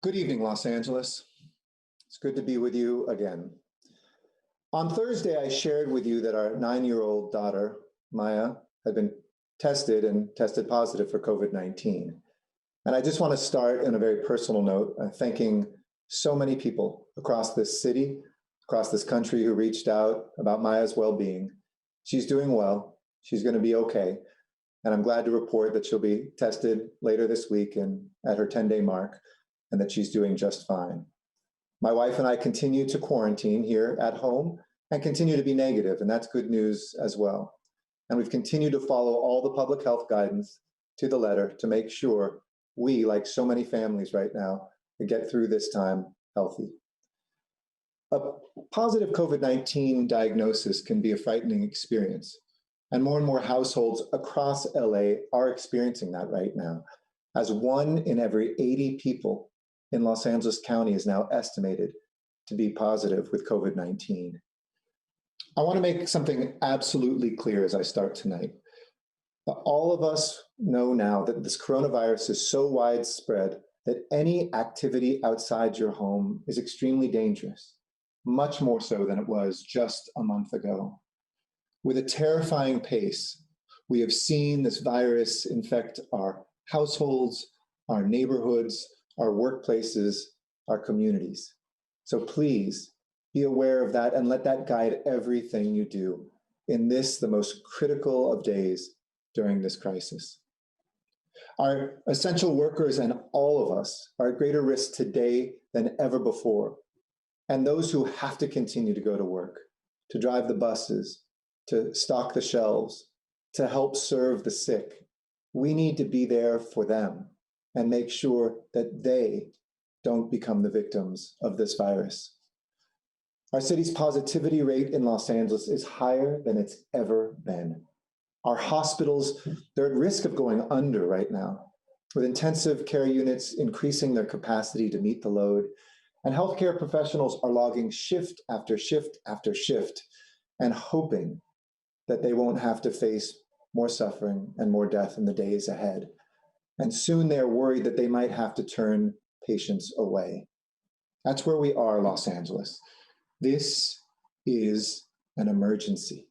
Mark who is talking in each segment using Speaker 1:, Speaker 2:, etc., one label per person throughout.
Speaker 1: Good evening, Los Angeles. It's good to be with you again. On Thursday, I shared with you that our 9-year-old daughter, Maya, had been tested and tested positive for COVID-19. And I just want to start on a very personal note, thanking so many people across this city, across this country who reached out about Maya's well-being. She's doing well. She's going to be okay. And I'm glad to report that she'll be tested later this week and at her 10-day mark, and that she's doing just fine. My wife and I continue to quarantine here at home and continue to be negative, and that's good news as well. And we've continued to follow all the public health guidance to the letter to make sure we, like so many families right now, can get through this time healthy. A positive COVID-19 diagnosis can be a frightening experience, and more households across LA are experiencing that right now, as 1 in every 80 people in Los Angeles County is now estimated to be positive with COVID-19. I want to make something absolutely clear as I start tonight. All of us know now that this coronavirus is so widespread that any activity outside your home is extremely dangerous, much more so than it was just a month ago. With a terrifying pace, we have seen this virus infect our households, our neighborhoods, our workplaces, our communities. So please be aware of that and let that guide everything you do in this, the most critical of days during this crisis. Our essential workers and all of us are at greater risk today than ever before. And those who have to continue to go to work, to drive the buses, to stock the shelves, to help serve the sick, we need to be there for them and make sure that they don't become the victims of this virus. Our city's positivity rate in Los Angeles is higher than it's ever been. Our hospitals, they're at risk of going under right now, with intensive care units increasing their capacity to meet the load, and healthcare professionals are logging shift after shift after shift and hoping that they won't have to face more suffering and more death in the days ahead. And soon they're worried that they might have to turn patients away. That's where we are, Los Angeles. This is an emergency.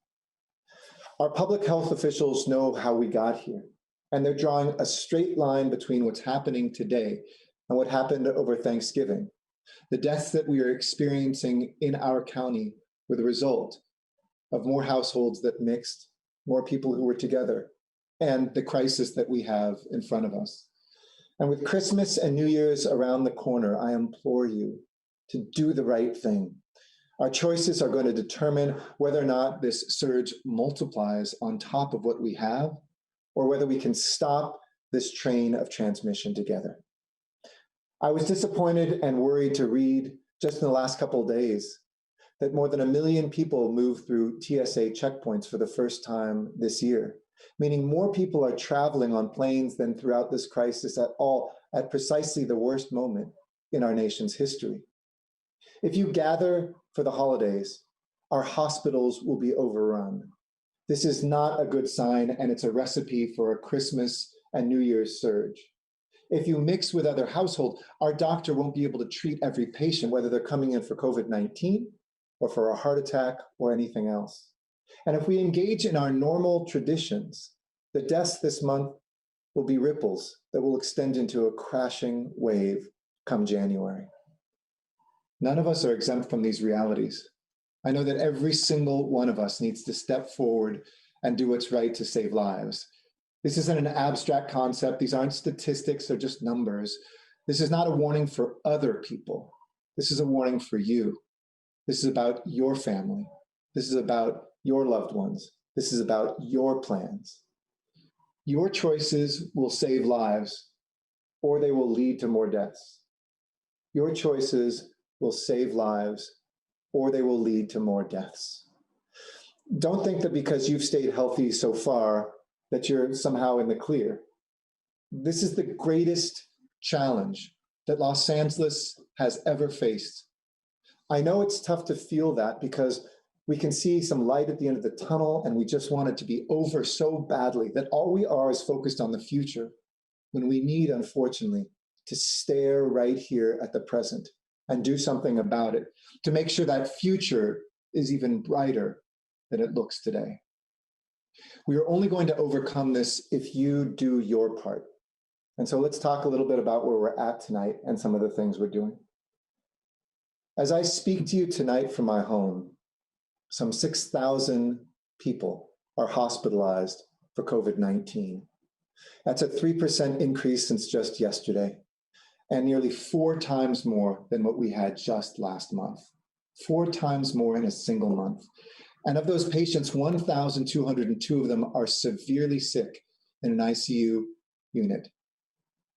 Speaker 1: Our public health officials know how we got here, and they're drawing a straight line between what's happening today and what happened over Thanksgiving. The deaths that we are experiencing in our county were the result of more households that mixed, more people who were together, and the crisis that we have in front of us. And with Christmas and New Year's around the corner, I implore you to do the right thing. Our choices are going to determine whether or not this surge multiplies on top of what we have, or whether we can stop this train of transmission together. I was disappointed and worried to read just in the last couple of days that more than 1 million people moved through TSA checkpoints for the first time this year, meaning more people are traveling on planes than throughout this crisis at all, at precisely the worst moment in our nation's history. If you gather for the holidays, our hospitals will be overrun. This is not a good sign, and it's a recipe for a Christmas and New Year's surge. If you mix with other households, our doctor won't be able to treat every patient, whether they're coming in for COVID-19 or for a heart attack or anything else. And if we engage in our normal traditions, the deaths this month will be ripples that will extend into a crashing wave come January. None of us are exempt from these realities. I know that every single one of us needs to step forward and do what's right to save lives. This isn't an abstract concept. These aren't statistics, they're just numbers. This is not a warning for other people. This is a warning for you. This is about your family. This is about your loved ones. This is about your plans. Your choices will save lives, or they will lead to more deaths. Your choices will save lives, or they will lead to more deaths. Don't think that because you've stayed healthy so far that you're somehow in the clear. This is the greatest challenge that Los Angeles has ever faced. I know it's tough to feel that because we can see some light at the end of the tunnel and we just want it to be over so badly that all we are is focused on the future when we need, unfortunately, to stare right here at the present and do something about it, to make sure that future is even brighter than it looks today. We are only going to overcome this if you do your part. And so let's talk a little bit about where we're at tonight and some of the things we're doing. As I speak to you tonight from my home, some 6,000 people are hospitalized for COVID-19. That's a 3% increase since just yesterday, and nearly 4 times more than what we had just last month. 4 times more in a single month. And of those patients, 1,202 of them are severely sick in an ICU unit,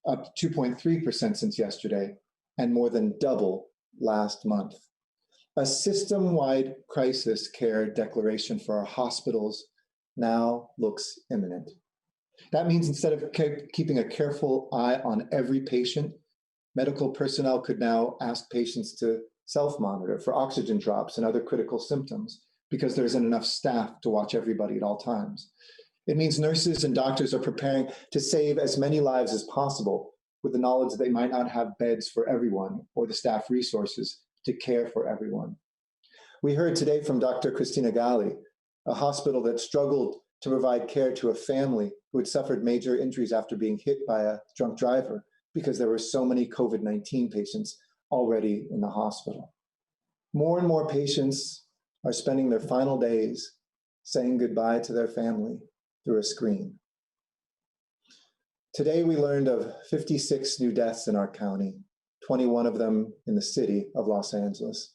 Speaker 1: up 2.3% since yesterday, and more than double last month. A system-wide crisis care declaration for our hospitals now looks imminent. That means instead of keeping a careful eye on every patient, medical personnel could now ask patients to self-monitor for oxygen drops and other critical symptoms because there isn't enough staff to watch everybody at all times. It means nurses and doctors are preparing to save as many lives as possible with the knowledge that they might not have beds for everyone or the staff resources to care for everyone. We heard today from Dr. Christina Galli, a hospital that struggled to provide care to a family who had suffered major injuries after being hit by a drunk driver because there were so many COVID-19 patients already in the hospital. More and more patients are spending their final days saying goodbye to their family through a screen. Today, we learned of 56 new deaths in our county, 21 of them in the city of Los Angeles.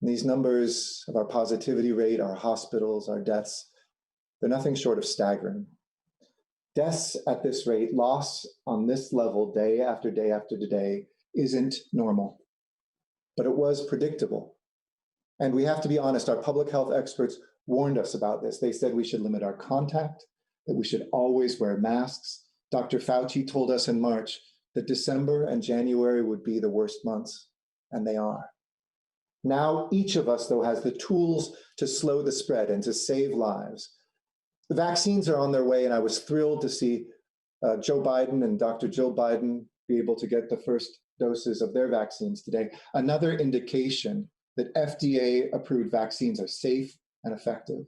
Speaker 1: And these numbers of our positivity rate, our hospitals, our deaths, they're nothing short of staggering. Deaths at this rate, loss on this level day after day after day, isn't normal, but it was predictable. And we have to be honest, our public health experts warned us about this. They said we should limit our contact, that we should always wear masks. Dr. Fauci told us in March that December and January would be the worst months, and they are. Now, each of us, though, has the tools to slow the spread and to save lives. The vaccines are on their way, and I was thrilled to see Joe Biden and Dr. Jill Biden be able to get the first doses of their vaccines today. Another indication that FDA-approved vaccines are safe and effective.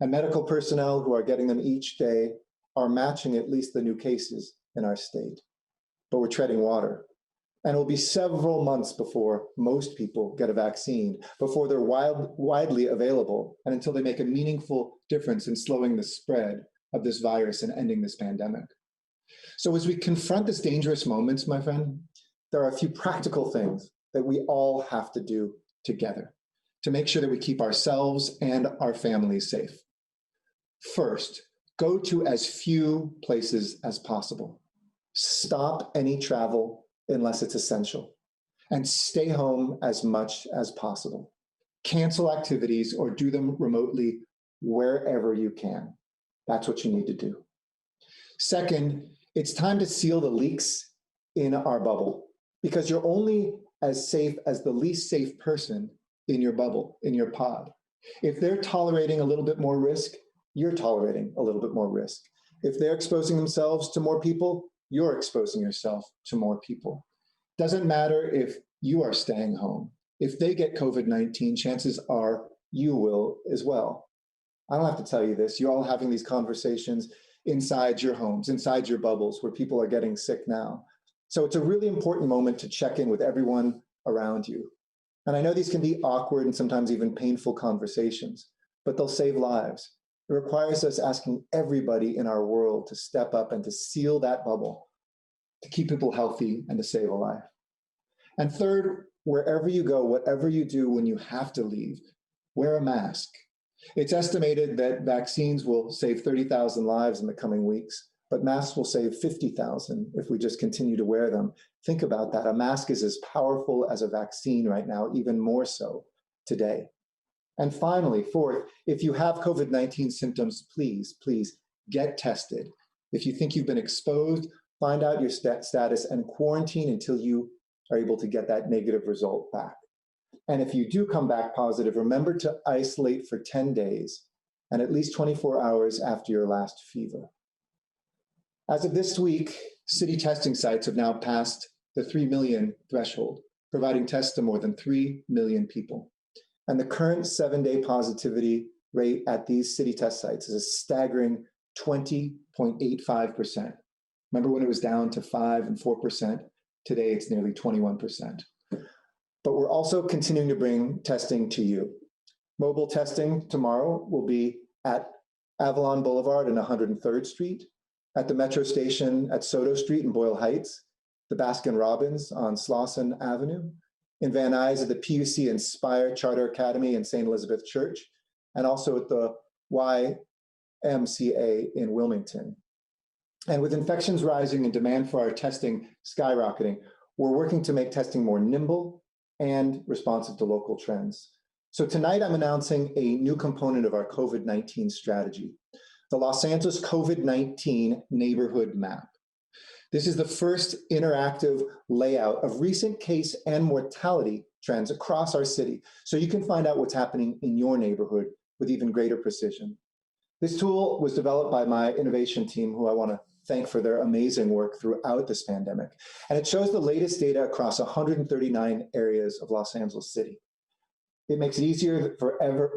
Speaker 1: And medical personnel who are getting them each day are matching at least the new cases in our state. But we're treading water. And it will be several months before most people get a vaccine, before they're widely available, and until they make a meaningful difference in slowing the spread of this virus and ending this pandemic. So as we confront this dangerous moments, my friend, there are a few practical things that we all have to do together to make sure that we keep ourselves and our families safe. First, go to as few places as possible. Stop any travel unless it's essential, and stay home as much as possible. Cancel activities or do them remotely wherever you can. That's what you need to do. Second, it's time to seal the leaks in our bubble, because you're only as safe as the least safe person in your bubble, in your pod. If they're tolerating a little bit more risk, you're tolerating a little bit more risk. If they're exposing themselves to more people, you're exposing yourself to more people. Doesn't matter if you are staying home. If they get COVID-19, chances are you will as well. I don't have to tell you this. You're all having these conversations inside your homes, inside your bubbles, where people are getting sick now. So it's a really important moment to check in with everyone around you. And I know these can be awkward and sometimes even painful conversations, but they'll save lives. It requires us asking everybody in our world to step up and to seal that bubble, to keep people healthy and to save a life. And third, wherever you go, whatever you do when you have to leave, wear a mask. It's estimated that vaccines will save 30,000 lives in the coming weeks, but masks will save 50,000 if we just continue to wear them. Think about that. A mask is as powerful as a vaccine right now, even more so today. And finally, fourth, if you have COVID-19 symptoms, please get tested. If you think you've been exposed, find out your status and quarantine until you are able to get that negative result back. And if you do come back positive, remember to isolate for 10 days and at least 24 hours after your last fever. As of this week, City testing sites have now passed the 3 million threshold, providing tests to more than 3 million people. And the current 7-day positivity rate at these city test sites is a staggering 20.85%. Remember when it was down to 5 and 4%? Today it's nearly 21%. But we're also continuing to bring testing to you. Mobile testing tomorrow will be at Avalon Boulevard and 103rd Street, at the Metro Station at Soto Street in Boyle Heights, the Baskin Robbins on Slauson Avenue, in Van Nuys at the PUC Inspire Charter Academy in St. Elizabeth Church, and also at the YMCA in Wilmington. And with infections rising and demand for our testing skyrocketing, we're working to make testing more nimble and responsive to local trends. So tonight I'm announcing a new component of our COVID-19 strategy, the Los Angeles COVID-19 Neighborhood Map. This is the first interactive layout of recent case and mortality trends across our city, so you can find out what's happening in your neighborhood with even greater precision. This tool was developed by my innovation team, who I want to thank for their amazing work throughout this pandemic. And it shows the latest data across 139 areas of Los Angeles City. It makes it easier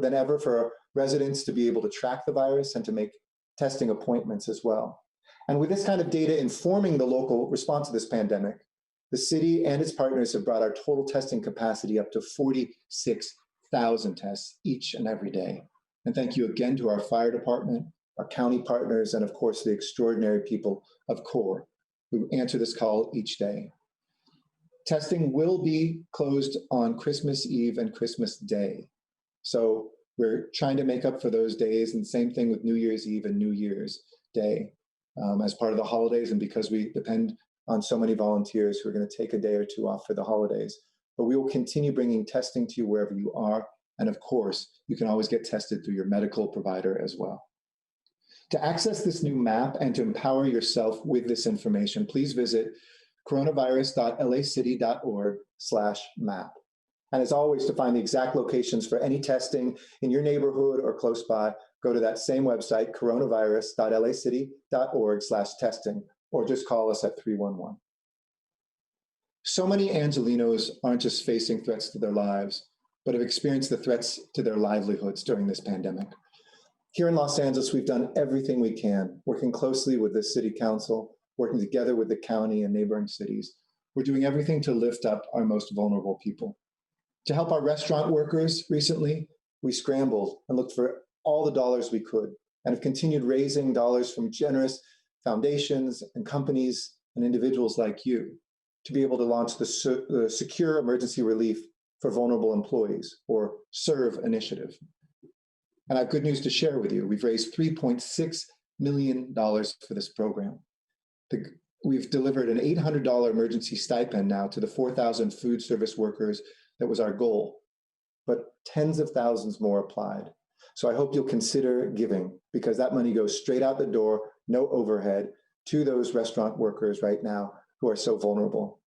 Speaker 1: than ever for residents to be able to track the virus and to make testing appointments as well. And with this kind of data informing the local response to this pandemic, the city and its partners have brought our total testing capacity up to 46,000 tests each and every day. And thank you again to our fire department, our county partners, and of course, the extraordinary people of CORE who answer this call each day. Testing will be closed on Christmas Eve and Christmas Day. So we're trying to make up for those days, and same thing with New Year's Eve and New Year's Day as part of the holidays, and because we depend on so many volunteers who are going to take a day or two off for the holidays. But we will continue bringing testing to you wherever you are. And of course, you can always get tested through your medical provider as well. To access this new map and to empower yourself with this information, please visit coronavirus.lacity.org/map. And as always, to find the exact locations for any testing in your neighborhood or close by, go to that same website, coronavirus.lacity.org/testing, or just call us at 311. So many Angelenos aren't just facing threats to their lives, but have experienced the threats to their livelihoods during this pandemic. Here in Los Angeles, we've done everything we can, working closely with the city council, working together with the county and neighboring cities. We're doing everything to lift up our most vulnerable people. To help our restaurant workers recently, we scrambled and looked for all the dollars we could and have continued raising dollars from generous foundations and companies and individuals like you to be able to launch the Secure Emergency Relief for Vulnerable Employees, or SERVE initiative. And I have good news to share with you. We've raised $3.6 million for this program. We've delivered an $800 emergency stipend now to the 4,000 food service workers. That was our goal, but tens of thousands more applied. So I hope you'll consider giving, because that money goes straight out the door, no overhead, to those restaurant workers right now who are so vulnerable.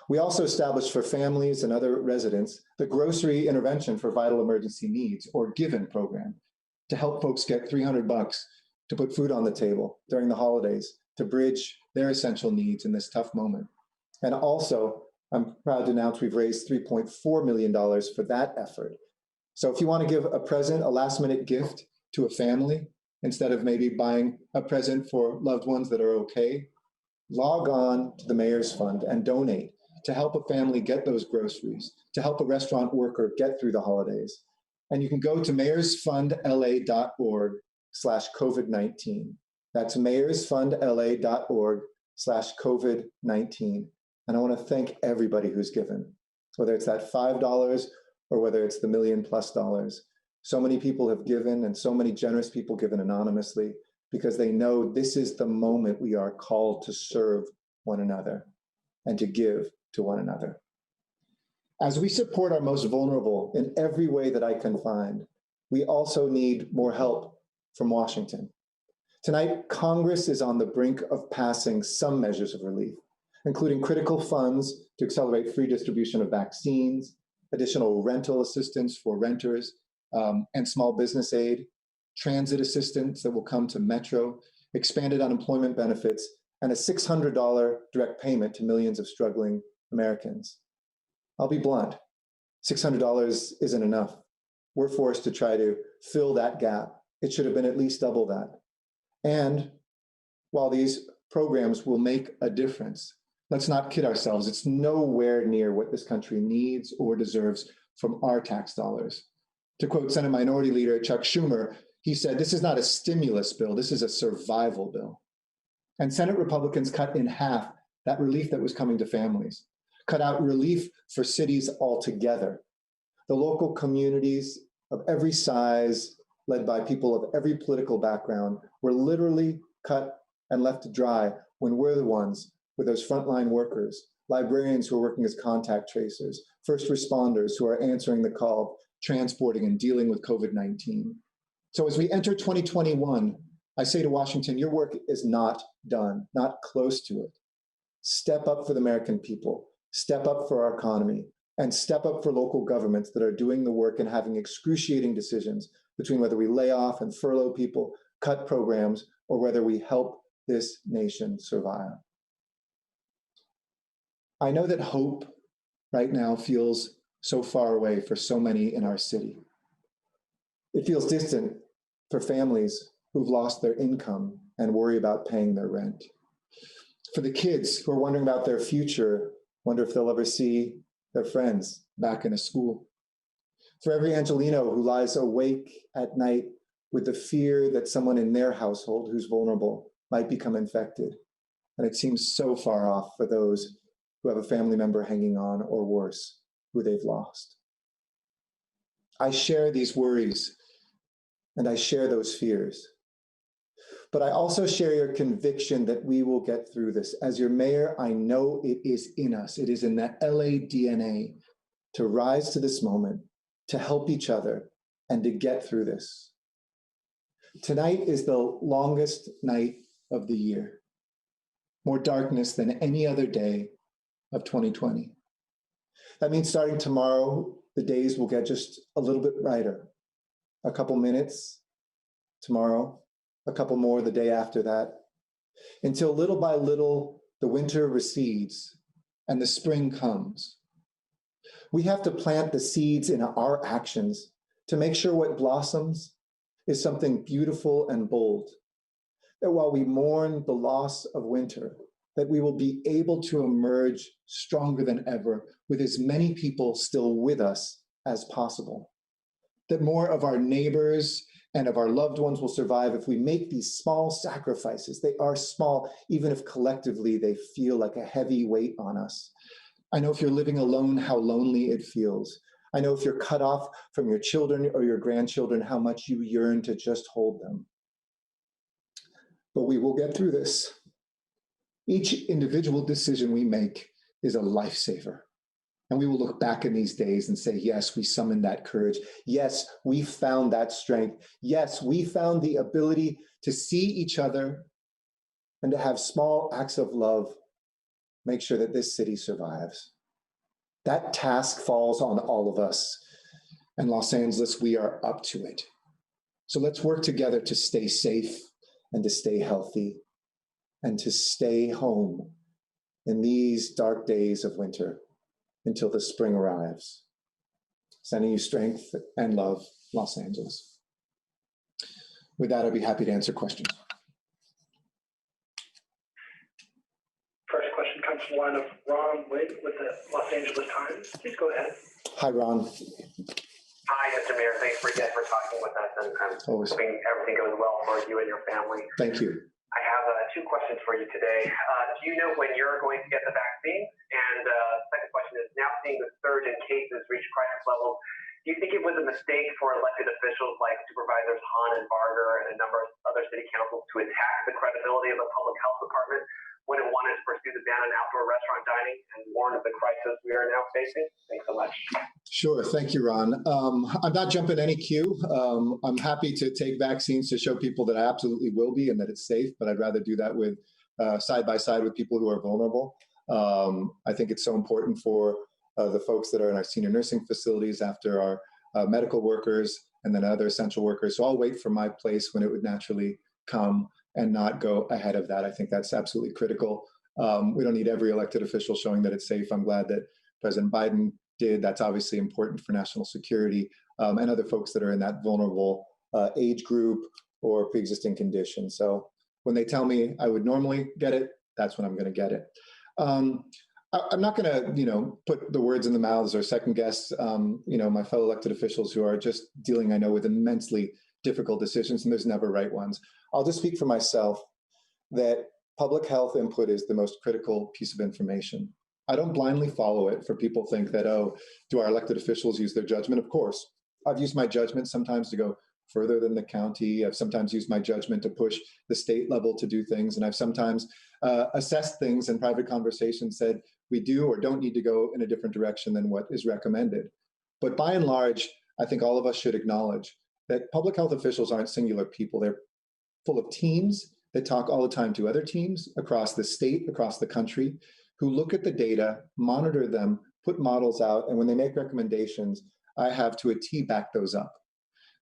Speaker 1: We also established for families and other residents the Grocery Intervention for Vital Emergency Needs, or GIVEN program, to help folks get $300 to put food on the table during the holidays, to bridge their essential needs in this tough moment. And also, I'm proud to announce we've raised $3.4 million for that effort. So if you want to give a present, a last-minute gift to a family, instead of maybe buying a present for loved ones that are okay, log on to the Mayor's Fund and donate to help a family get those groceries, to help a restaurant worker get through the holidays. And you can go to mayorsfundla.org/COVID-19. That's mayorsfundla.org/COVID-19. And I want to thank everybody who's given, whether it's that $5 or whether it's the $1 million+ dollars. So many people have given, and so many generous people given anonymously, because they know this is the moment we are called to serve one another and to give to one another. As we support our most vulnerable in every way that I can find, we also need more help from Washington. Tonight, Congress is on the brink of passing some measures of relief, including critical funds to accelerate free distribution of vaccines, additional rental assistance for renters and small business aid, transit assistance that will come to Metro, expanded unemployment benefits, and a $600 direct payment to millions of struggling Americans. I'll be blunt, $600 isn't enough. We're forced to try to fill that gap. It should have been at least double that. And while these programs will make a difference, let's not kid ourselves. It's nowhere near what this country needs or deserves from our tax dollars. To quote Senate Minority Leader Chuck Schumer, he said, "This is not a stimulus bill, this is a survival bill." And Senate Republicans cut in half that relief that was coming to families, cut out relief for cities altogether. The local communities of every size, led by people of every political background, were literally cut and left to dry when we're the ones with those frontline workers, librarians who are working as contact tracers, first responders who are answering the call, transporting and dealing with COVID-19. So as we enter 2021, I say to Washington, your work is not done, not close to it. Step up for the American people, step up for our economy, and step up for local governments that are doing the work and having excruciating decisions between whether we lay off and furlough people, cut programs, or whether we help this nation survive. I know that hope right now feels so far away for so many in our city. It feels distant for families who've lost their income and worry about paying their rent. For the kids who are wondering about their future, wonder if they'll ever see their friends back in a school. For every Angelino who lies awake at night with the fear that someone in their household who's vulnerable might become infected. And it seems so far off for those who have a family member hanging on, or worse, who they've lost. I share these worries and I share those fears. But I also share your conviction that we will get through this. As your mayor, I know it is in us. It is in that LA DNA to rise to this moment, to help each other, and to get through this. Tonight is the longest night of the year, more darkness than any other day of 2020. That means starting tomorrow, the days will get just a little bit brighter. A couple minutes tomorrow, a couple more the day after that, until little by little, the winter recedes and the spring comes. We have to plant the seeds in our actions to make sure what blossoms is something beautiful and bold. That while we mourn the loss of winter, that we will be able to emerge stronger than ever with as many people still with us as possible. That more of our neighbors and of our loved ones will survive if we make these small sacrifices. They are small, even if collectively they feel like a heavy weight on us. I know if you're living alone, how lonely it feels. I know if you're cut off from your children or your grandchildren, how much you yearn to just hold them. But we will get through this. Each individual decision we make is a lifesaver. And we will look back in these days and say, yes, we summoned that courage. Yes, we found that strength. Yes, we found the ability to see each other and to have small acts of love make sure that this city survives. That task falls on all of us. And Los Angeles, we are up to it. So let's work together to stay safe and to stay healthy and to stay home in these dark days of winter until the spring arrives. Sending you strength and love, Los Angeles. With that, I'd be happy to answer questions.
Speaker 2: First question comes from the line of Ron Witt with the Los Angeles Times. Please go ahead.
Speaker 1: Hi, Ron.
Speaker 3: Hi, Mr. Mayor. Thanks again for talking with us, and I'm hoping everything goes well for you and your family.
Speaker 1: Thank you.
Speaker 3: I have two questions for you today. Do you know when you're going to get the vaccine? And second question is, now seeing the surge in cases reach crisis levels, do you think it was a mistake for elected officials like Supervisors Hahn and Barger and a number of other city councils to attack the credibility of the public health department when it wanted to pursue the ban on outdoor restaurant dining and warn of the crisis we are now facing? Thanks so much.
Speaker 1: Sure. Thank you, Ron. I'm not jumping any queue. I'm happy to take vaccines to show people that I absolutely will be and that it's safe, but I'd rather do that with side by side with people who are vulnerable. I think it's so important for the folks that are in our senior nursing facilities, after our medical workers, and then other essential workers. So I'll wait for my place when it would naturally come. and not go ahead of that. I think that's absolutely critical. We don't need every elected official showing that it's safe. I'm glad that President Biden did. That's obviously important for national security and other folks that are in that vulnerable age group or pre-existing condition. So when they tell me I would normally get it, that's when I'm going to get it. I'm not going to, put the words in the mouths or second guess, my fellow elected officials who are just dealing, I know, with immensely difficult decisions, and there's never right ones. I'll just speak for myself that public health input is the most critical piece of information. I don't blindly follow it, for people think that, oh, do our elected officials use their judgment? Of course. I've used my judgment sometimes to go further than the county. I've sometimes used my judgment to push the state level to do things. And I've sometimes assessed things in private conversations, said we do or don't need to go in a different direction than what is recommended. But by and large, I think all of us should acknowledge that public health officials aren't singular people. They're full of teams that talk all the time to other teams across the state, across the country, who look at the data, monitor them, put models out, and when they make recommendations, I have to a T back those up.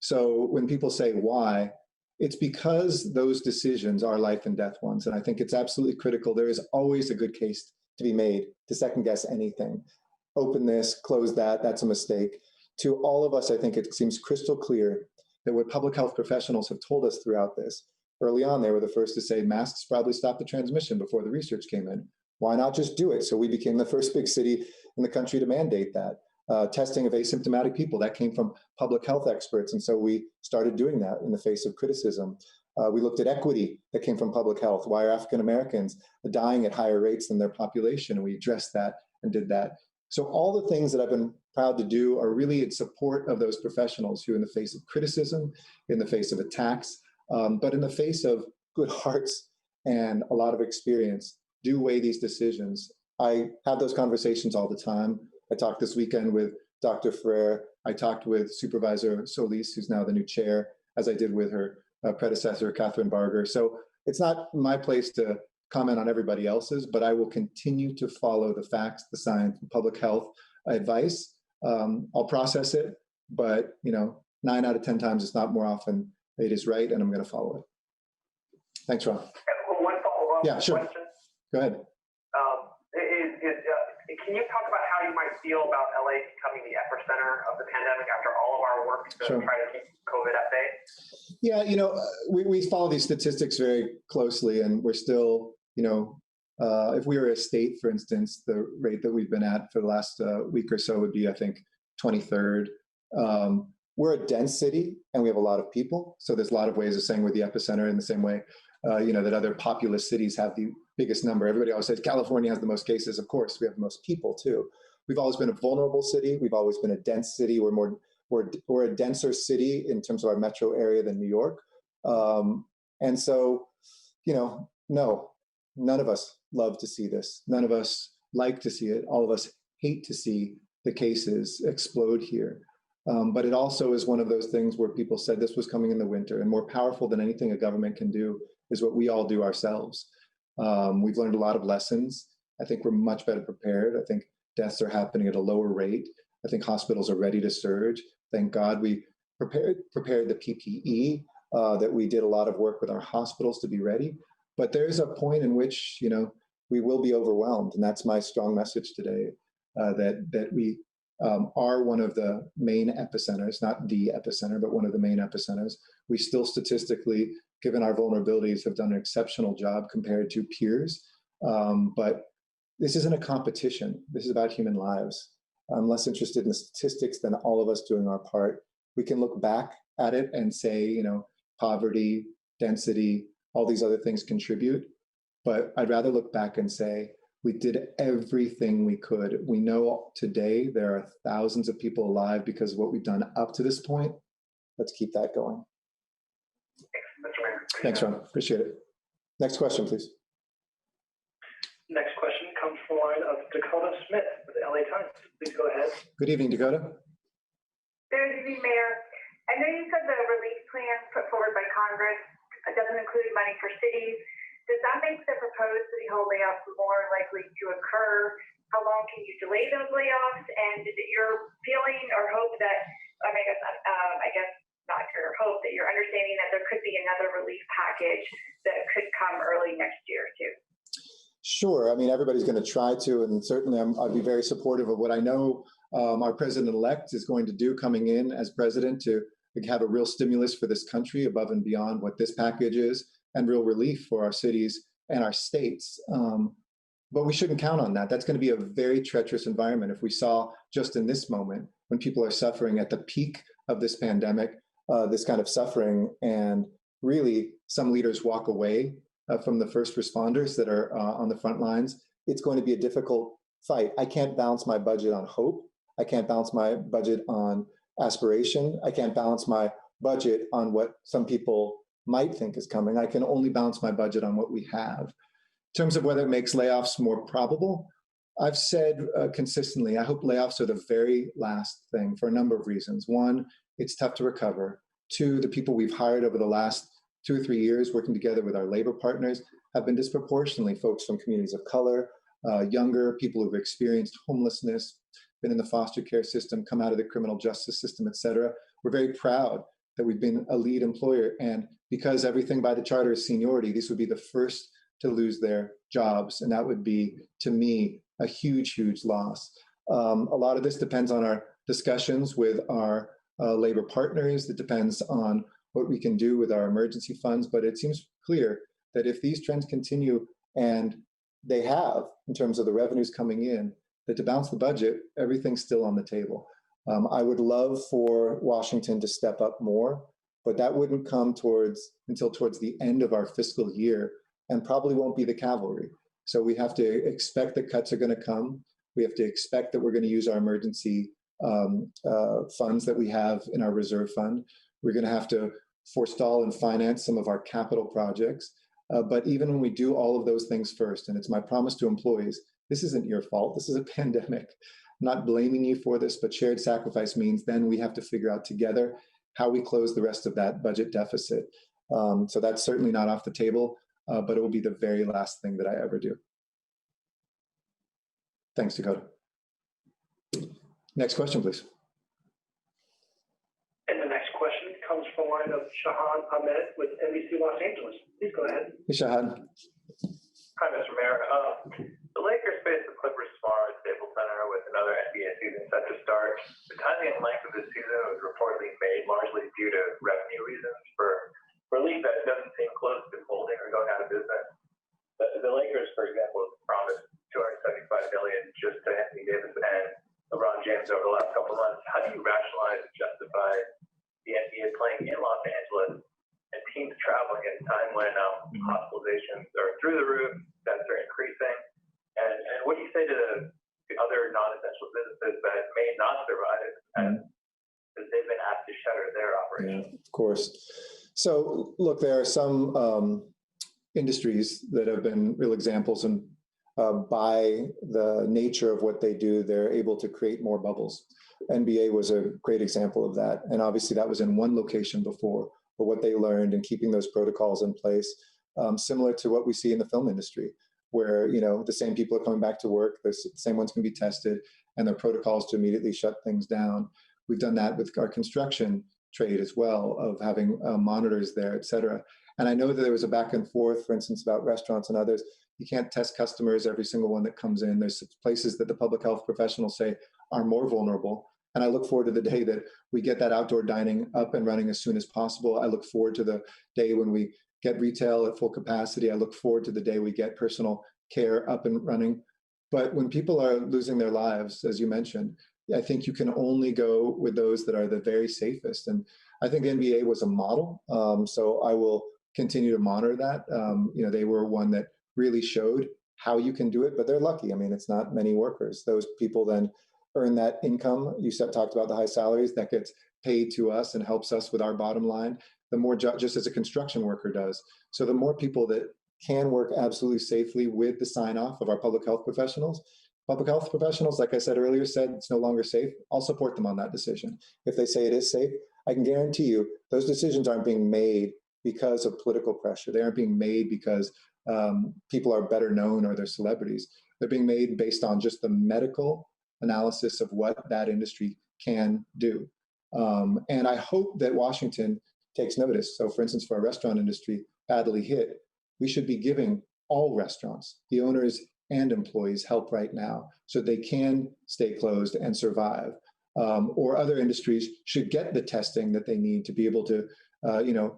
Speaker 1: So when people say why, it's because those decisions are life and death ones. And I think it's absolutely critical. There is always a good case to be made to second guess anything. Open this, close that, that's a mistake. To all of us, I think it seems crystal clear that what public health professionals have told us throughout this, early on, they were the first to say masks probably stopped the transmission before the research came in. Why not just do it? So we became the first big city in the country to mandate that. Testing of asymptomatic people, that came from public health experts. And so we started doing that in the face of criticism. We looked at equity, that came from public health. Why are African Americans dying at higher rates than their population? And we addressed that and did that. So all the things that I've been proud to do are really in support of those professionals who, in the face of criticism, in the face of attacks, but in the face of good hearts and a lot of experience, do weigh these decisions. I have those conversations all the time. I talked this weekend with Dr. Ferrer. I talked with Supervisor Solis, who's now the new chair, as I did with her predecessor, Catherine Barger. So it's not my place to comment on everybody else's, but I will continue to follow the facts, the science, and public health advice. I'll process it, but 9 out of 10 times, it's not more often it is right, and I'm going to follow it. Thanks, Ron.
Speaker 3: One follow-up
Speaker 1: question. Go ahead.
Speaker 3: Can you talk about how you might feel about LA becoming the epicenter of the pandemic after all of our work to try to keep COVID at bay?
Speaker 1: Yeah, we follow these statistics very closely, and we're still, if we were a state, for instance, the rate that we've been at for the last week or so would be, I think, 23rd. We're a dense city, and we have a lot of people. So there's a lot of ways of saying we're the epicenter, in the same way, that other populous cities have the biggest number. Everybody always says California has the most cases. Of course, we have the most people too. We've always been a vulnerable city. We've always been a dense city. We're a denser city in terms of our metro area than New York. And so, no, none of us love to see this. None of us like to see it. All of us hate to see the cases explode here. But it also is one of those things where people said this was coming in the winter, and more powerful than anything a government can do is what we all do ourselves. We've learned a lot of lessons. I think we're much better prepared. I think deaths are happening at a lower rate. I think hospitals are ready to surge. Thank God we prepared the PPE, that we did a lot of work with our hospitals to be ready. But there's a point in which, we will be overwhelmed. And that's my strong message today, that we are one of the main epicenters, not the epicenter, but one of the main epicenters. We still statistically, given our vulnerabilities, have done an exceptional job compared to peers. But this isn't a competition. This is about human lives. I'm less interested in the statistics than all of us doing our part. We can look back at it and say, poverty, density, all these other things contribute. But I'd rather look back and say, we did everything we could. We know today there are thousands of people alive because of what we've done up to this point. Let's keep that going. Thanks, Ron. Appreciate it. Next question, please.
Speaker 2: Next question comes from the line of Dakota Smith with the LA Times. Please go ahead.
Speaker 1: Good evening, Dakota.
Speaker 4: Good evening, Mayor. I know you said the relief plan put forward by Congress doesn't include money for cities. Does that make the proposed City Hall layoffs more likely to occur? How long can you delay those layoffs? And is it your feeling or hope that, I guess not your hope, that you're understanding that there could be another relief package that
Speaker 1: Sure. I mean, everybody's going to try to, and certainly I'd be very supportive of what I know our president-elect is going to do coming in as president to have a real stimulus for this country above and beyond what this package is, and real relief for our cities and our states. But we shouldn't count on that. That's going to be a very treacherous environment. If we saw just in this moment, when people are suffering at the peak of this pandemic, this kind of suffering, and really some leaders walk away from the first responders that are on the front lines, it's going to be a difficult fight. I can't balance my budget on hope. I can't balance my budget on aspiration. I can't balance my budget on what some people might think is coming. I can only balance my budget on what we have. In terms of whether it makes layoffs more probable, I've said consistently, I hope layoffs are the very last thing for a number of reasons. One, it's tough to recover. Two, the people we've hired over the last 2 or 3 years working together with our labor partners have been disproportionately folks from communities of color, younger people who've experienced homelessness, been in the foster care system, come out of the criminal justice system, et cetera. We're very proud that we've been a lead employer. And because everything by the charter is seniority, these would be the first to lose their jobs. And that would be, to me, a huge, huge loss. A lot of this depends on our discussions with our labor partners. It depends on what we can do with our emergency funds. But it seems clear that if these trends continue, and they have in terms of the revenues coming in, that to balance the budget, everything's still on the table. I would love for Washington to step up more, but that wouldn't come until towards the end of our fiscal year, and probably won't be the cavalry. So we have to expect that cuts are going to come. We have to expect that we're going to use our emergency funds that we have in our reserve fund. We're going to have to forestall and finance some of our capital projects. But even when we do all of those things first, and it's my promise to employees, this isn't your fault. This is a pandemic. I'm not blaming you for this, but shared sacrifice means then we have to figure out together how we close the rest of that budget deficit. So that's certainly not off the table, but it will be the very last thing that I ever do. Thanks, Dakota. Next question, please.
Speaker 2: And the next question comes from the line of Shahan Ahmed with NBC Los Angeles. Please go ahead.
Speaker 1: Hey, Shahan.
Speaker 5: Hi, Mr. Mayor. The Lakers face the Clippers tomorrow at Staples Center with another NBA season set to start. The timing and length of the season was reportedly made largely due to revenue reasons for a league that doesn't seem close to folding or going out of business. The Lakers, for example, have promised $275 million just to Anthony Davis and LeBron James over the last couple of months. How do you rationalize and justify the NBA playing in Los Angeles and teams traveling at a time when hospitalizations are through the roof, deaths are increasing? And what do you say to the other non-essential businesses that may not survive as they've been asked to shutter their operations?
Speaker 1: Yeah, of course. So look, there are some industries that have been real examples, and by the nature of what they do, they're able to create more bubbles. NBA was a great example of that. And obviously that was in one location before, but what they learned in keeping those protocols in place, similar to what we see in the film industry, where the same people are coming back to work, the same ones can be tested, and there are protocols to immediately shut things down. We've done that with our construction trade as well, of having monitors there, et cetera. And I know that there was a back and forth, for instance, about restaurants and others. You can't test customers, every single one that comes in. There's places that the public health professionals say are more vulnerable. And I look forward to the day that we get that outdoor dining up and running as soon as possible. I look forward to the day when we get retail at full capacity. I look forward to the day we get personal care up and running. But when people are losing their lives, as you mentioned, I think you can only go with those that are the very safest. And I think the NBA was a model. So I will continue to monitor that. They were one that really showed how you can do it, but they're lucky. I mean, it's not many workers. Those people then earn that income. You talked about the high salaries that gets paid to us and helps us with our bottom line, the more just as a construction worker does. So the more people that can work absolutely safely with the sign off of our public health professionals, like I said earlier, said it's no longer safe, I'll support them on that decision. If they say it is safe, I can guarantee you those decisions aren't being made because of political pressure. They aren't being made because people are better known or they're celebrities. They're being made based on just the medical analysis of what that industry can do. And I hope that Washington takes notice. So for instance, for our restaurant industry badly hit, we should be giving all restaurants, the owners and employees help right now so they can stay closed and survive. Or other industries should get the testing that they need to be able to,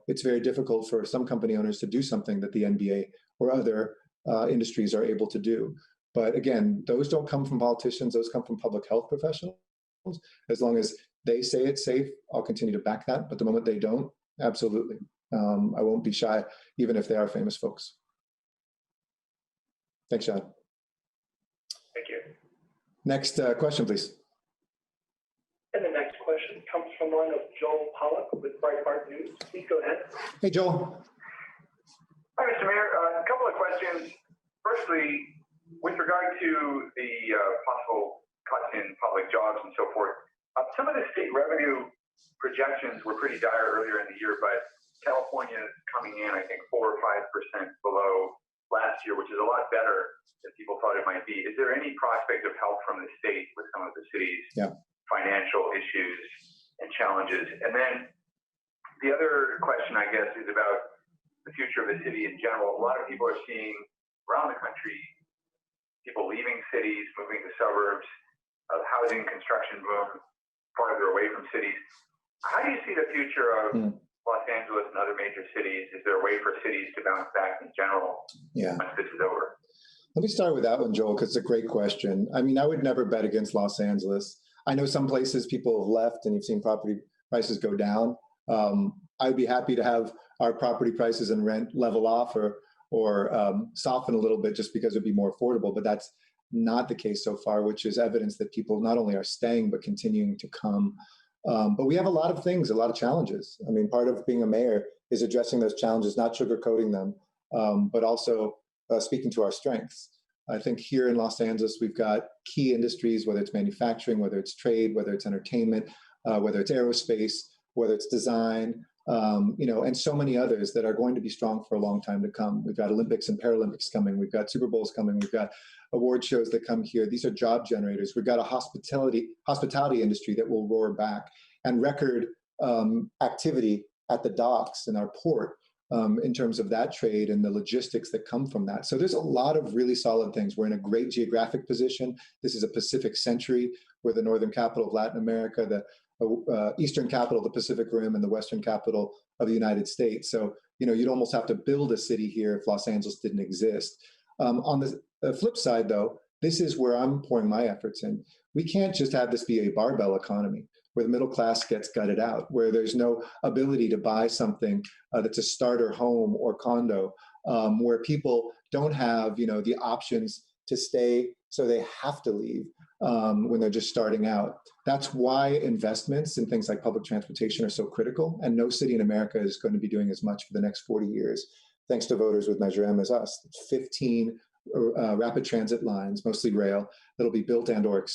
Speaker 1: it's very difficult for some company owners to do something that the NBA or other industries are able to do. But again, those don't come from politicians, those come from public health professionals. As long as they say it's safe, I'll continue to back that. But the moment they don't, absolutely. I won't be shy, even if they are famous folks. Thanks, John.
Speaker 5: Thank you.
Speaker 1: Next question, please.
Speaker 2: And the next question comes from the line of Joel Pollack with Breitbart News. Please go ahead.
Speaker 1: Hey, Joel.
Speaker 5: Hi, Mr. Mayor. A couple of questions. Firstly, with regard to the possible cuts in public jobs and so forth, some of the state revenue projections were pretty dire earlier in the year, but California is coming in, I think, 4 or 5% below last year, which is a lot better than people thought it might be. Is there any prospect of help from the state with some of the city's financial issues and challenges? And then the other question, I guess, is about the future of the city in general. A lot of people are seeing around the country people leaving cities, moving to suburbs, housing construction boom farther away from cities. How do you see the future of Los Angeles and other major cities? Is there a way for cities to bounce back in general once this is over?
Speaker 1: Let me start with that one, Joel, because it's a great question. I mean, I would never bet against Los Angeles. I know some places people have left and you've seen property prices go down. I'd be happy to have our property prices and rent level off or soften a little bit just because it'd be more affordable. But that's not the case so far, which is evidence that people not only are staying, but continuing to come. But we have a lot of things, a lot of challenges. I mean, part of being a mayor is addressing those challenges, not sugarcoating them, but also speaking to our strengths. I think here in Los Angeles, we've got key industries, whether it's manufacturing, whether it's trade, whether it's entertainment, whether it's aerospace, whether it's design, and so many others that are going to be strong for a long time to come. We've got Olympics and Paralympics coming. We've got Super Bowls coming. We've got award shows that come here. These are job generators. We've got a hospitality industry that will roar back, and record activity at the docks in our port in terms of that trade and the logistics that come from that. So there's a lot of really solid things. We're in a great geographic position. This is a Pacific century. We're the northern capital of Latin America, the eastern capital of the Pacific Rim, and the western capital of the United States. So, you'd almost have to build a city here if Los Angeles didn't exist. On the flip side, though, this is where I'm pouring my efforts in. We can't just have this be a barbell economy where the middle class gets gutted out, where there's no ability to buy something that's a starter home or condo, where people don't have, the options to stay, so they have to leave when they're just starting out. That's why investments in things like public transportation are so critical, and no city in America is going to be doing as much for the next 40 years, thanks to voters with Measure M as us. It's 15 rapid transit lines, mostly rail, that'll be built and or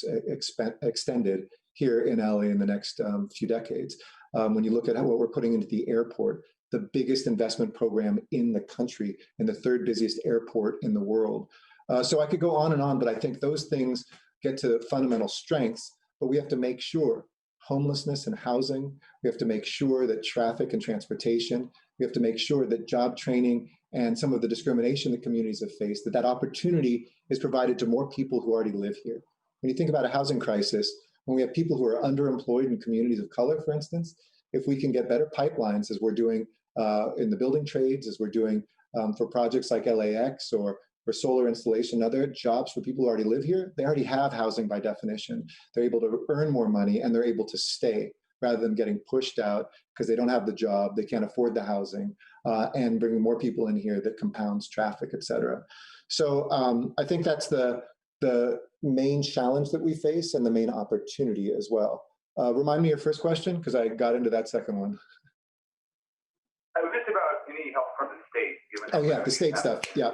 Speaker 1: extended here in LA in the next few decades. When you look at what we're putting into the airport, the biggest investment program in the country, and the third busiest airport in the world. So I could go on and on, but I think those things get to fundamental strengths, but we have to make sure homelessness and housing, we have to make sure that traffic and transportation, we have to make sure that job training and some of the discrimination that communities have faced, that opportunity is provided to more people who already live here. When you think about a housing crisis, when we have people who are underemployed in communities of color, for instance, if we can get better pipelines, as we're doing in the building trades, as we're doing for projects like LAX or for solar installation, other jobs for people who already live here, they already have housing by definition. They're able to earn more money and they're able to stay rather than getting pushed out because they don't have the job, they can't afford the housing, and bringing more people in here that compounds traffic, et cetera. So I think that's the main challenge that we face and the main opportunity as well. Remind me your first question, because I got into that second one.
Speaker 5: I was just about any help from the state. Given
Speaker 1: The state stuff, yeah.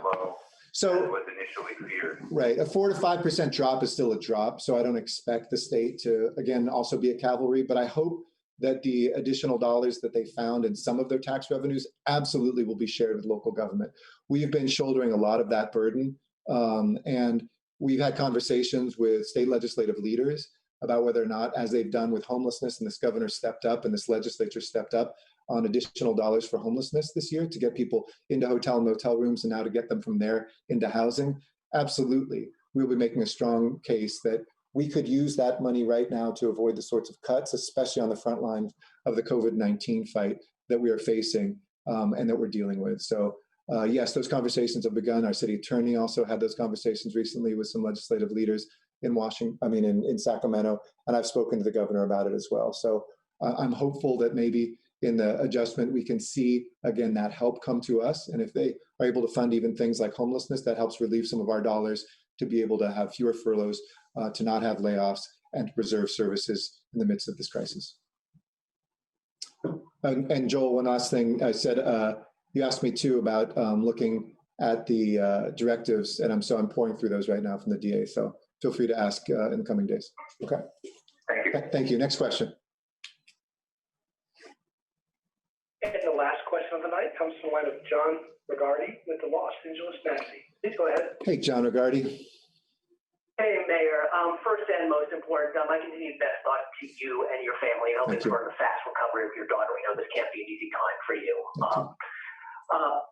Speaker 1: So
Speaker 5: was initially feared.
Speaker 1: Right, a 4 to 5% drop is still a drop. So I don't expect the state to, again, also be a cavalry, but I hope that the additional dollars that they found in some of their tax revenues absolutely will be shared with local government. We've been shouldering a lot of that burden, and we've had conversations with state legislative leaders about whether or not, as they've done with homelessness, and this governor stepped up and this legislature stepped up on additional dollars for homelessness this year to get people into hotel and motel rooms and now to get them from there into housing. absolutely, we'll be making a strong case that we could use that money right now to avoid the sorts of cuts, especially on the front line of the COVID-19 fight that we are facing and that we're dealing with. So yes, those conversations have begun. Our city attorney also had those conversations recently with some legislative leaders in in Sacramento, and I've spoken to the governor about it as well. So I'm hopeful that maybe in the adjustment, we can see, again, that help come to us. And if they are able to fund even things like homelessness, that helps relieve some of our dollars to be able to have fewer furloughs, to not have layoffs, and to preserve services in the midst of this crisis. And Joel, one last thing I said, you asked me too about looking at the directives, and I'm pouring through those right now from the DA. So feel free to ask in the coming days. Okay.
Speaker 3: Thank you.
Speaker 1: Thank you. Next question.
Speaker 2: And the last question of the night comes from the line of John Regardi with the Los Angeles Magazine. Please go ahead.
Speaker 1: Hey, John Regardi.
Speaker 6: Hey, Mayor. First and most important, my continued best thoughts to you and your family, and hoping for a fast recovery of your daughter. We know this can't be an easy time for you.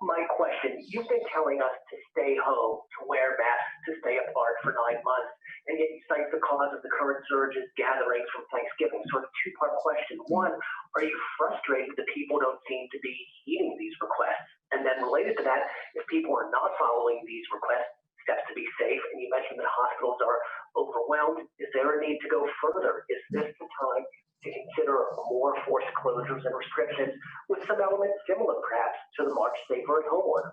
Speaker 6: My question, you've been telling us to stay home, to wear masks, to stay apart for 9 months, and yet you cite the cause of the current surges, gatherings from Thanksgiving. So a two-part question. One, are you frustrated that people don't seem to be heeding these requests? And then related to that, if people are not following these requests, steps to be safe, and you mentioned that hospitals are overwhelmed, is there a need to go further? Is this the time to consider more forced closures and restrictions with some elements similar, perhaps, to the March Safer at Home order?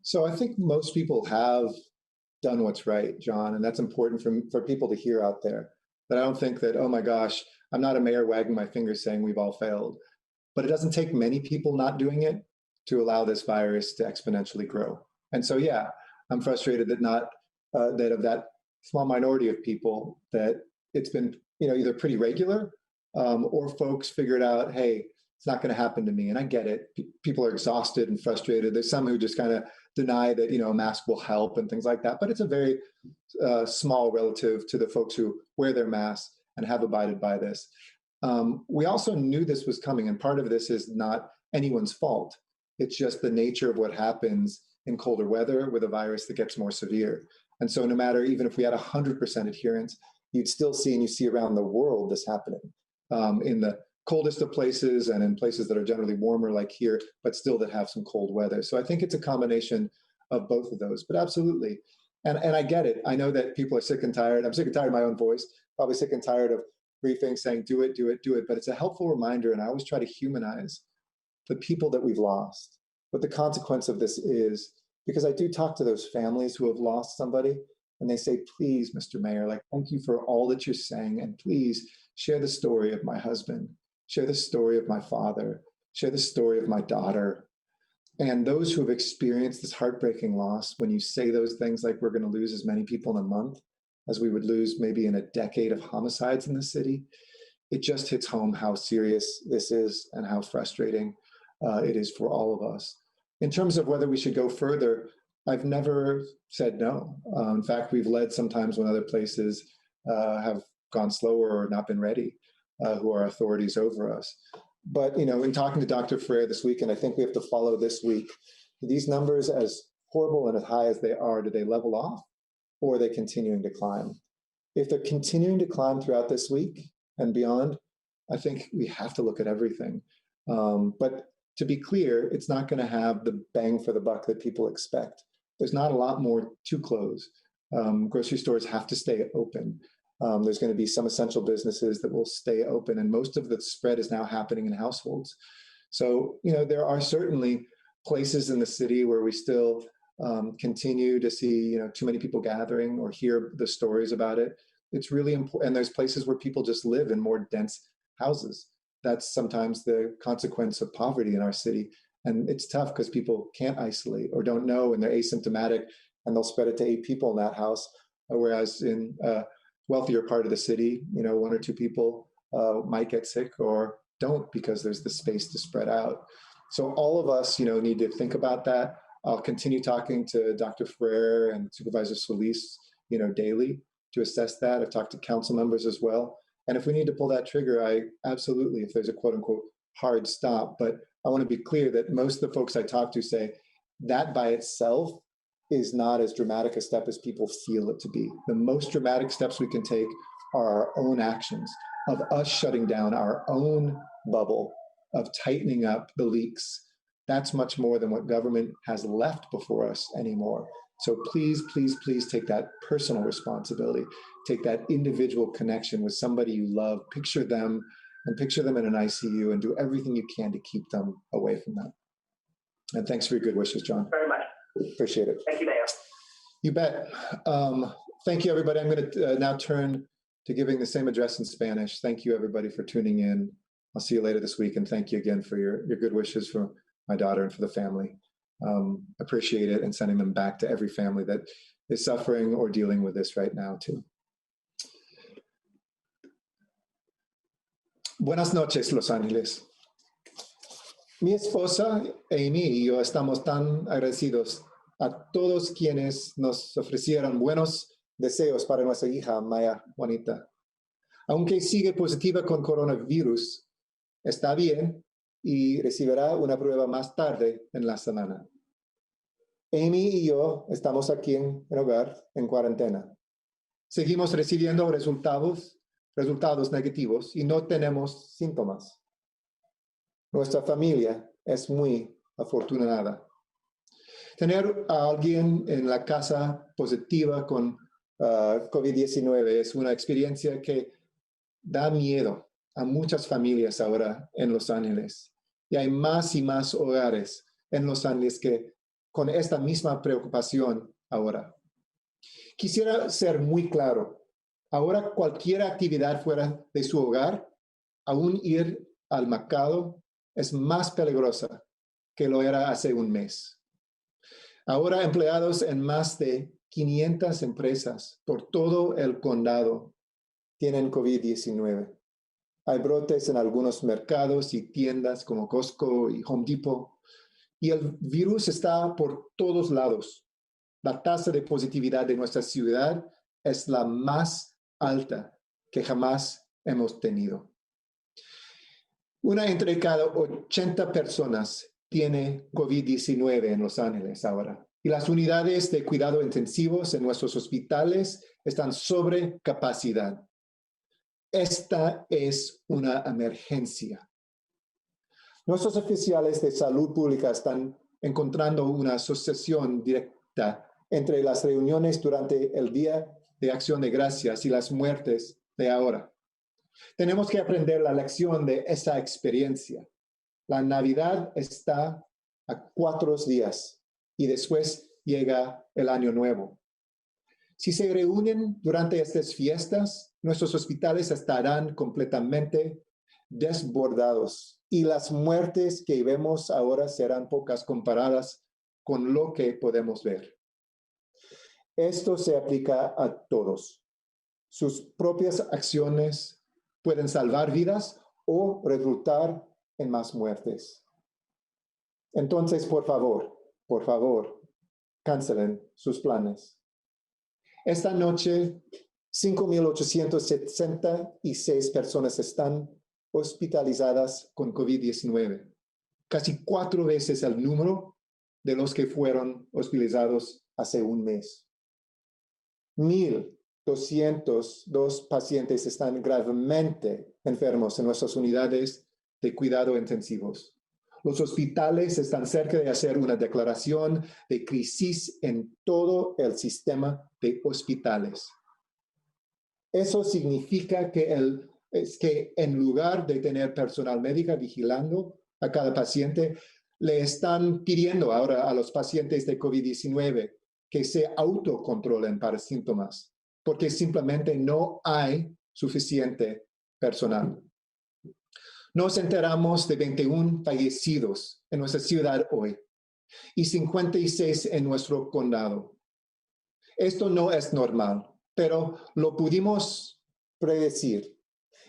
Speaker 1: So I think most people have done what's right, John, and that's important for people to hear out there. That I don't think that, oh my gosh, I'm not a mayor wagging my finger saying we've all failed. But it doesn't take many people not doing it to allow this virus to exponentially grow. And so, yeah, I'm frustrated that that of that small minority of people, that it's been either pretty regular or folks figured out, hey, it's not going to happen to me. And I get it. People are exhausted and frustrated. There's some who just kind of deny that, a mask will help and things like that. But it's a very small relative to the folks who wear their masks and have abided by this. We also knew this was coming. And part of this is not anyone's fault. It's just the nature of what happens in colder weather with a virus that gets more severe. And so no matter, even if we had 100% adherence, you'd still see, and you see around the world, this happening in the coldest of places and in places that are generally warmer like here, but still that have some cold weather. So I think it's a combination of both of those, but absolutely. And I get it. I know that people are sick and tired. I'm sick and tired of my own voice, probably sick and tired of briefings saying, do it, do it, do it. But it's a helpful reminder. And I always try to humanize the people that we've lost, what the consequence of this is, because I do talk to those families who have lost somebody, and they say, please, Mr. Mayor, thank you for all that you're saying. And please share the story of my husband, share the story of my father, share the story of my daughter. And those who have experienced this heartbreaking loss, when you say those things like we're going to lose as many people in a month as we would lose maybe in a decade of homicides in the city, it just hits home how serious this is and how frustrating it is for all of us. In terms of whether we should go further, I've never said no. In fact, we've led sometimes when other places have gone slower or not been ready, who are authorities over us. But, in talking to Dr. Ferrer this week, and I think we have to follow this week, these numbers, as horrible and as high as they are, do they level off or are they continuing to climb? If they're continuing to climb throughout this week and beyond, I think we have to look at everything. But to be clear, it's not going to have the bang for the buck that people expect. There's not a lot more to close. Grocery stores have to stay open. There's going to be some essential businesses that will stay open, and most of the spread is now happening in households. So, there are certainly places in the city where we still continue to see, too many people gathering or hear the stories about it. It's really important. And there's places where people just live in more dense houses. That's sometimes the consequence of poverty in our city. And it's tough because people can't isolate or don't know, and they're asymptomatic, and they'll spread it to 8 people in that house. Whereas in a wealthier part of the city, 1 or 2 people might get sick or don't because there's the space to spread out. So all of us, need to think about that. I'll continue talking to Dr. Ferrer and Supervisor Solis, daily to assess that. I've talked to council members as well. And if we need to pull that trigger, I absolutely, if there's a quote unquote hard stop. But I want to be clear that most of the folks I talk to say that by itself is not as dramatic a step as people feel it to be. The most dramatic steps we can take are our own actions of us shutting down our own bubble, of tightening up the leaks. That's much more than what government has left before us anymore. So please, please, please take that personal responsibility, take that individual connection with somebody you love, picture them in an ICU and do everything you can to keep them away from that. And thanks for your good wishes, John.
Speaker 6: Very much.
Speaker 1: Appreciate it.
Speaker 6: Thank you, Mayor.
Speaker 1: You bet. Thank you, everybody. I'm going to now turn to giving the same address in Spanish. Thank you, everybody, for tuning in. I'll see you later this week. And thank you again for your good wishes for my daughter and for the family. Appreciate it, and sending them back to every family that is suffering or dealing with this right now, too. Buenas noches, Los Ángeles. Mi esposa, Amy, y yo estamos tan agradecidos a todos quienes nos ofrecieron buenos deseos para nuestra hija, Maya Juanita. Aunque sigue positiva con coronavirus, está bien y recibirá una prueba más tarde en la semana. Amy y yo estamos aquí en el hogar, en cuarentena. Seguimos recibiendo resultados negativos y no tenemos síntomas. Nuestra familia es muy afortunada. Tener a alguien en la casa positiva con COVID-19 es una experiencia que da miedo a muchas familias ahora en Los Ángeles. Y hay más y más hogares en Los Ángeles que con esta misma preocupación ahora. Quisiera ser muy claro. Ahora cualquier actividad fuera de su hogar, aún ir al mercado, es más peligrosa que lo era hace un mes. Ahora empleados en más de 500 empresas por todo el condado tienen COVID-19. Hay brotes en algunos mercados y tiendas como Costco y Home Depot, y el virus está por todos lados. La tasa de positividad de nuestra ciudad es la más alta que jamás hemos tenido. Una entre cada 80 personas tiene COVID-19 en Los Ángeles ahora. Y las unidades de cuidado intensivos en nuestros hospitales están sobre capacidad. Esta es una emergencia. Nuestros oficiales de salud pública están encontrando una asociación directa entre las reuniones durante el Día de Acción de Gracias y las muertes de ahora. Tenemos que aprender la lección de esa experiencia. La Navidad está a 4 días y después llega el Año Nuevo. Si se reúnen durante estas fiestas, nuestros hospitales estarán completamente desbordados y las muertes que vemos ahora serán pocas comparadas con lo que podemos ver. Esto se aplica a todos. Sus propias acciones pueden salvar vidas o resultar en más muertes. Entonces, por favor, cancelen sus planes. Esta noche, 5,866 personas están hospitalizadas con COVID-19, casi 4 veces el número de los que fueron hospitalizados hace un mes. 1,202 pacientes están gravemente enfermos en nuestras unidades de cuidado intensivos. Los hospitales están cerca de hacer una declaración de crisis en todo el sistema de hospitales. Eso significa que en lugar de tener personal médico vigilando a cada paciente, le están pidiendo ahora a los pacientes de COVID-19 que se autocontrolen para síntomas, porque simplemente no hay suficiente personal. Nos enteramos de 21 fallecidos en nuestra ciudad hoy y 56 en nuestro condado. Esto no es normal, pero lo pudimos predecir.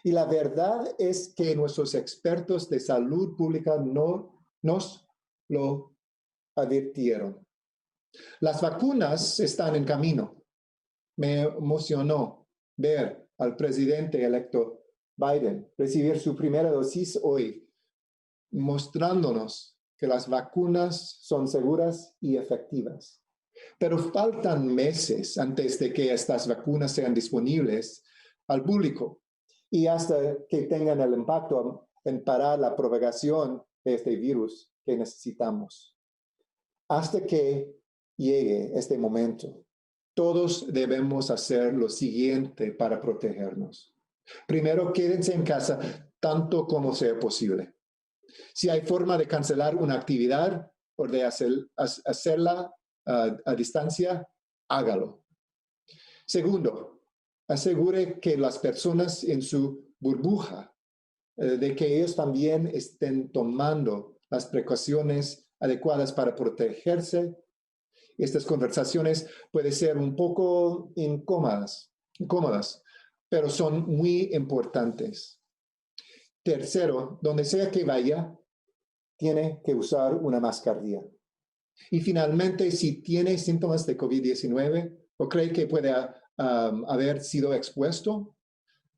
Speaker 1: Y la verdad es que nuestros expertos de salud pública no nos lo advirtieron. Las vacunas están en camino. Me emocionó ver al presidente electo Biden recibir su primera dosis hoy, mostrándonos que las vacunas son seguras y efectivas. Pero faltan meses antes de que estas vacunas sean disponibles al público y hasta que tengan el impacto en parar la propagación de este virus que necesitamos. Hasta que llegue este momento, todos debemos hacer lo siguiente para protegernos. Primero, quédense en casa tanto como sea posible. Si hay forma de cancelar una actividad o de hacerla a distancia, hágalo. Segundo, asegure que las personas en su burbuja, de que ellos también estén tomando las precauciones adecuadas para protegerse. Estas conversaciones pueden ser un poco incómodas, pero son muy importantes. Tercero, donde sea que vaya, tiene que usar una mascarilla. Y finalmente, si tiene síntomas de COVID-19 o cree que puede haber sido expuesto,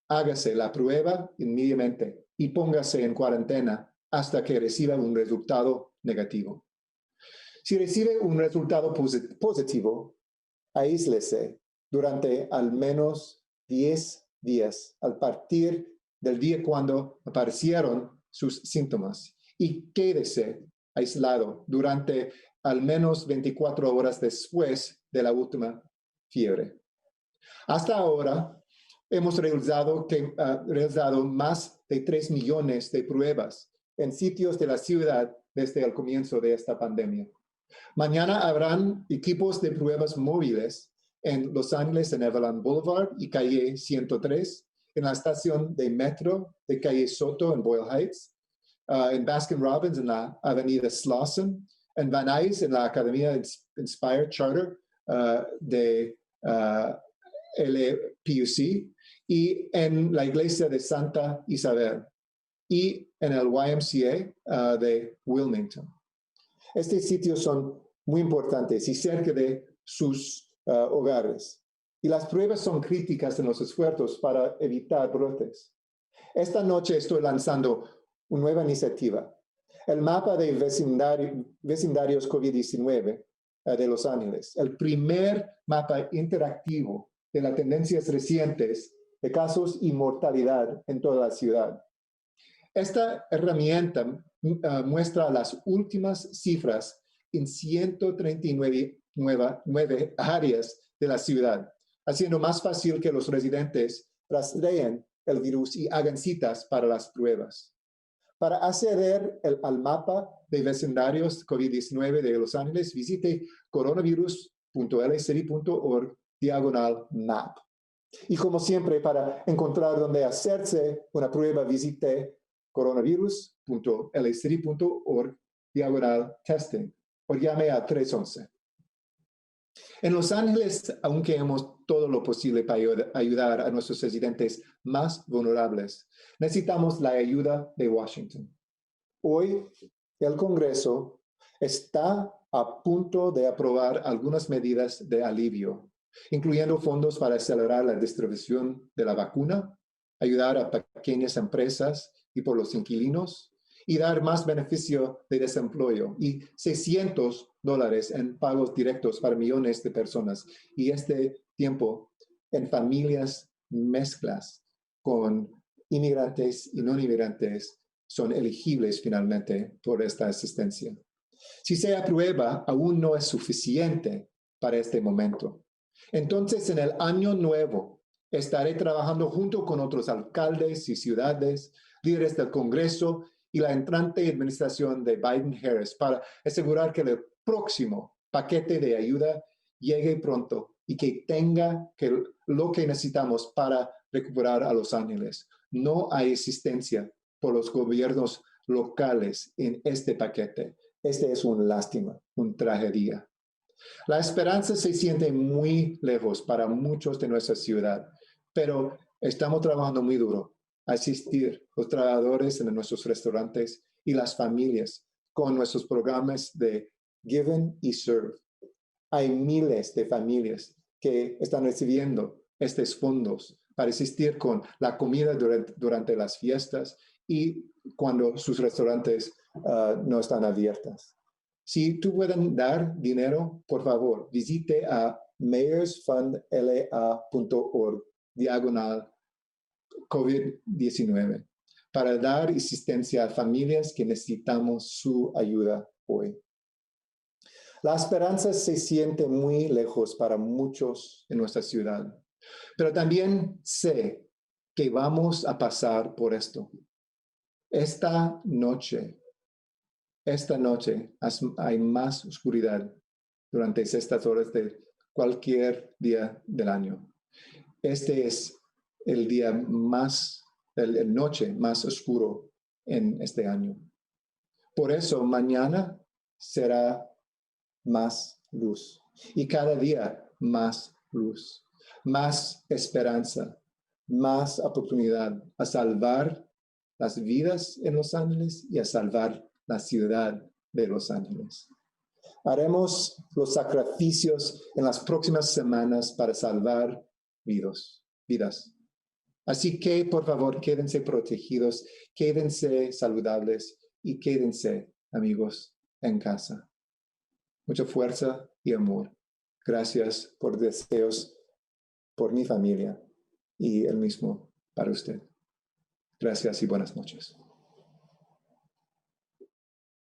Speaker 1: hágase la prueba inmediatamente y póngase en cuarentena hasta que reciba un resultado negativo. Si recibe un resultado positivo, aíslese durante al menos 10 días a partir del día cuando aparecieron sus síntomas y quédese aislado durante al menos 24 horas después de la última fiebre. Hasta ahora, hemos realizado más de 3 millones de pruebas en sitios de la ciudad desde el comienzo de esta pandemia. Mañana habrán equipos de pruebas móviles en Los Ángeles, en Everland Boulevard y calle 103, en la estación de metro de calle Soto en Boyle Heights, en Baskin Robbins en la avenida Slauson, en Van Nuys en la Academia Inspire Charter de LPUC y en la iglesia de Santa Isabel y en el YMCA de Wilmington. Estos sitios son muy importantes y cerca de sus hogares. Y las pruebas son críticas en los esfuerzos para evitar brotes. Esta noche estoy lanzando una nueva iniciativa, el mapa de vecindarios COVID-19 de Los Ángeles, el primer mapa interactivo de las tendencias recientes de casos y mortalidad en toda la ciudad. Esta herramienta muestra las últimas cifras en 139 áreas de la ciudad, haciendo más fácil que los residentes rastreen el virus y hagan citas para las pruebas. Para acceder al mapa de vecindarios COVID-19 de Los Ángeles, visite coronavirus.lcd.org/map. Y como siempre, para encontrar dónde hacerse una prueba, visite coronavirus.lcd.org/testing o llame a 311. En Los Ángeles, aunque hemos todo lo posible para ayudar a nuestros residentes más vulnerables, necesitamos la ayuda de Washington. Hoy, el Congreso está a punto de aprobar algunas medidas de alivio, incluyendo fondos para acelerar la distribución de la vacuna, ayudar a pequeñas empresas y por los inquilinos, y dar más beneficio de desempleo y $600 en pagos directos para millones de personas. Y este tiempo en familias mezclas con inmigrantes y no inmigrantes son elegibles finalmente por esta asistencia. Si se aprueba, aún no es suficiente para este momento. Entonces, en el año nuevo, estaré trabajando junto con otros alcaldes y ciudades, líderes del Congreso y la entrante administración de Biden-Harris para asegurar que el próximo paquete de ayuda llegue pronto y que tenga lo que necesitamos para recuperar a Los Ángeles. No hay asistencia por los gobiernos locales en este paquete. Este es una lástima, una tragedia. La esperanza se siente muy lejos para muchos de nuestra ciudad, pero estamos trabajando muy duro. Asistir los trabajadores en nuestros restaurantes y las familias con nuestros programas de Given y Serve. Hay miles de familias que están recibiendo estos fondos para asistir con la comida durante las fiestas y cuando sus restaurantes no están abiertos. Si tú pueden dar dinero, por favor, visite a mayorsfundla.org/COVID-19 para dar asistencia a familias que necesitamos su ayuda hoy. La esperanza se siente muy lejos para muchos en nuestra ciudad, pero también sé que vamos a pasar por esto. Esta noche hay más oscuridad durante estas horas de cualquier día del año. Este es el noche más oscuro en este año. Por eso mañana será más luz y cada día más luz, más esperanza, más oportunidad a salvar las vidas en Los Ángeles y a salvar la ciudad de Los Ángeles. Haremos los sacrificios en las próximas semanas para salvar vidas. Así que, por favor, quédense protegidos, quédense saludables y quédense, amigos, en casa. Mucha fuerza y amor. Gracias por deseos por mi familia y el mismo para usted. Gracias y buenas noches.